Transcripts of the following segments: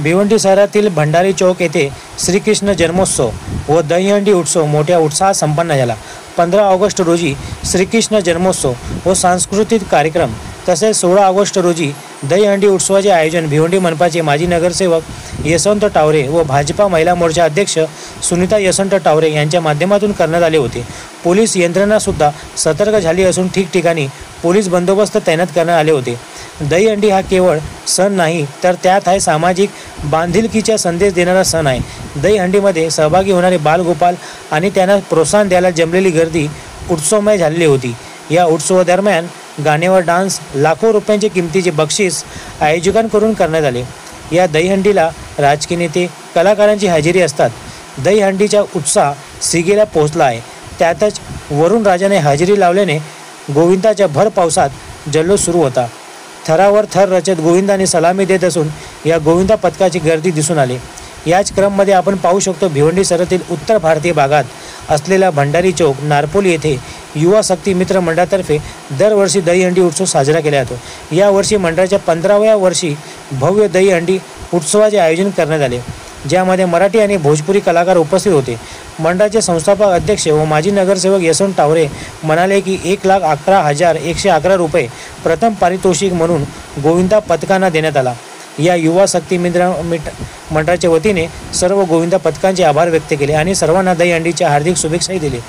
भिवंडी शहरातील भंडारी चौक येथे श्रीकृष्ण जन्मोत्सव व दहीहंडी उत्सव मोठ्या उत्साहात संपन्न झाला। 15 ऑगस्ट रोजी श्रीकृष्ण जन्मोत्सव व सांस्कृतिक कार्यक्रम तसेच 16 ऑगस्ट रोजी दहीहंडी उत्सवाचे आयोजन भिवंडी मनपाचे माजी नगरसेवक यशवंत टावरे व भाजपा महिला मोर्चा अध्यक्ष सुनीता यशवंत टावरे यांच्या माध्यमातून करण्यात आले होते। पोलीस यंत्रणा सुद्धा सतर्क झाली असून ठिकठिकाणी पोलीस बंदोबस्त तैनात करण्यात आले होते। दहीहंडी हा केवळ सण नाही तर त्यात आहे सामाजिक बांधिलकीचा संदेश देणारा सण आहे। दहीहंडीमध्ये सहभागी होणारे बालगोपाल आणि त्यांना प्रोत्साहन द्यायला जमलेली गर्दी उत्सवमय झालेली होती। या उत्सवादरम्यान गाण्यावर डान्स, लाखो रुपयांचे किमतीचे बक्षीस आयोजकांकडून करण्यात आले। या दहीहंडीला राजकीय नेते, कलाकारांची हजेरी असतात। दहीहंडीचा उत्साह सिगेला पोहोचला आहे। त्यातच वरुण राजाने हजेरी लावल्याने गोविंदाच्या भर पावसात जल्लोष सुरू होता। थरावर थर रचत गोविंदाने सलामी देत असून या गोविंदा पथकाची गर्दी दिसून आली। याच क्रममध्ये आपण पाहू शकतो भिवंडी शहरातील उत्तर भारतीय भागात असलेला भंडारी चौक नारपोली येथे युवा शक्ती मित्र मंडळातर्फे दरवर्षी दहीहंडी उत्सव साजरा केला जातो। यावर्षी मंडळाच्या 15व्या वर्षी भव्य दहीहंडी उत्सवाचे आयोजन करण्यात आले, ज्यामध्ये मराठी आणि भोजपुरी कलाकार उपस्थित होते। मंडळाचे संस्थापक अध्यक्ष व माजी नगरसेवक यशवंत टावरे म्हणाले की 1,11,111 रुपये प्रथम पारितोषिक म्हणून गोविंदा पथकांना देण्यात आला। या युवा शक्ती मित्र मंडळाच्या वतीने सर्व गोविंदा पथकांचे आभार व्यक्त केले आणि सर्वांना दहीहंडीच्या हार्दिक शुभेच्छाही दिले।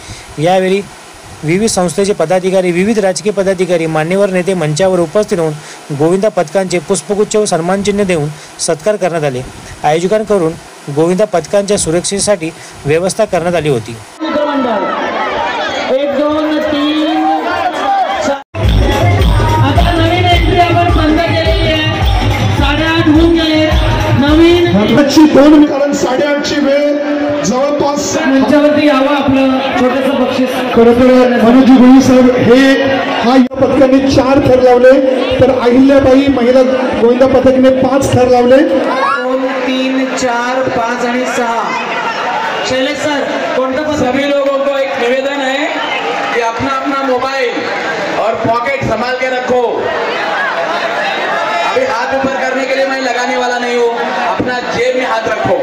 यावेळी विविध संस्थेचे पदाधिकारी, विविध राजकीय पदाधिकारी, मान्यवर नेते मंचावर उपस्थित होऊन गोविंदा पथकांचे पुष्पगुच्छ व सन्मानचिन्ह देऊन सत्कार करण्यात आले। आयोजकांकडून गोविंदा पथकांच्या सुरक्षेसाठी व्यवस्था करण्यात आली होती। कारण 8:30ची वेळ जवळपास मंचावरती यावं आपलं छोटंसं बक्षीस। खरंतर मनोजी भोई साहेब हा या पथकाने 4 थर लावले तर अहिल्याबाई महिला गोविंदा पथकाने 5 थर लावले। 2, 3, 4, 5 आणि 6। शैलेश सर, कोणतं पथक? सभी लोगों को एक निवेदन है कि अपना अपना मोबाइल और पॉकेट संभाल के रखो। अभी हाथ ऊपर करने के लिए मैं लगाने वाला नहीं हूँ, अपना जेब में हाथ रखो।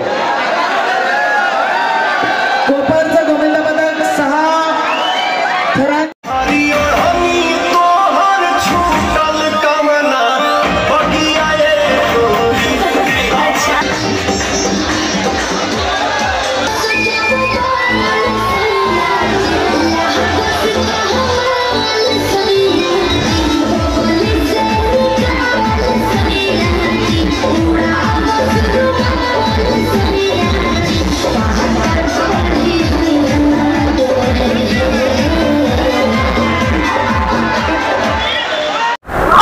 कोपरचं गोविंदा पथक 6 थरां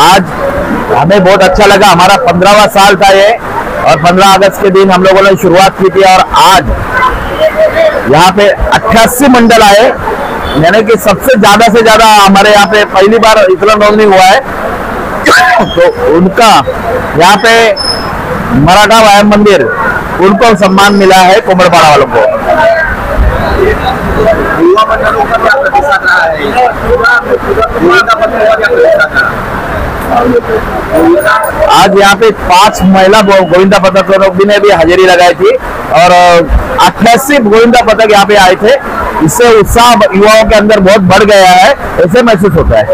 आज हमें बहुत अच्छा लगा। हमारा 15वां साल था ये और 15 अगस्त के दिन हम लोगों ने शुरुआत की थी और आज यहाँ पे 88 मंडल आए, यानी कि सबसे ज्यादा से ज्यादा हमारे यहाँ पे पहली बार इतना नोंदनी हुआ है। तो उनका यहाँ पे मराठा व्यायाम मंदिर उनको सम्मान मिला है, कोमड़पाड़ा वालों को। आज यहाँ पे 5 महिला गोविंदा पथक ने भी हाजिरी लगाई थी और 88 गोविंदा पथक यहाँ पे आए थे। इससे उत्साह युवाओं के अंदर बहुत बढ़ गया है, ऐसे महसूस होता है।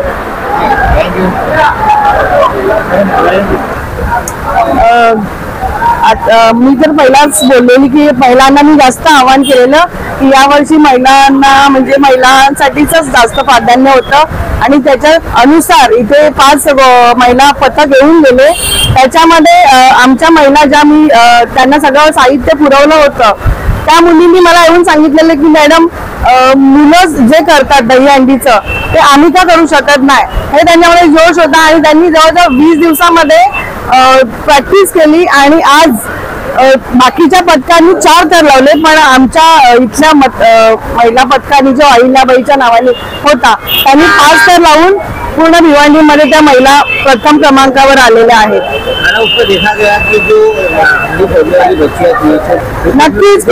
मी तर पहिलाच बोललेली की महिलांना मी जास्त आवाहन केलेलं की यावर्षी महिलांना म्हणजे महिलांसाठीच जास्त प्राधान्य होतं आणि त्याच्या अनुसार इथे 5 महिला पथक येऊन गेले। त्याच्यामध्ये आमच्या महिला ज्या मी त्यांना सगळं साहित्य पुरवलं होतं त्या मुलींनी मला येऊन सांगितलेलं की मॅडम मुलं जे करतात दहीहंडीचं ते आम्ही का करू शकत नाही, हे त्यांच्यामध्ये जोश होता आणि त्यांनी जवळजवळ 20 दिवसामध्ये प्रॅक्टिस केली आणि आज बाकीच्या पथकांनी 4 थर लावले, पण आमच्या इथल्या महिला पथकाने जो अहिल्याबाईच्या नावाने होता त्यांनी 5 थर लावून पूर्ण भिवंडीमध्ये त्या महिला प्रथम क्रमांकावर आलेल्या आहेत। नक्कीच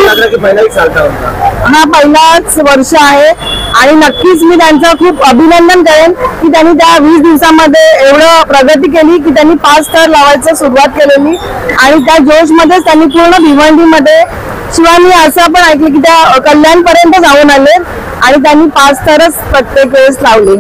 हा पहिलाच वर्ष आहे आणि नक्कीच मी त्यांचं खूप अभिनंदन करेन की त्यांनी त्या 20 दिवसामध्ये एवढं प्रगती केली की त्यांनी 5 थर लावायचं सुरुवात केलेली आणि त्या जोशमध्येच त्यांनी पूर्ण भिवंडीमध्ये, शिवाय मी असं पण ऐकलं की त्या कल्याणपर्यंत जाऊन आले आणि त्यांनी 5 थरच प्रत्येक वेळेस लावले.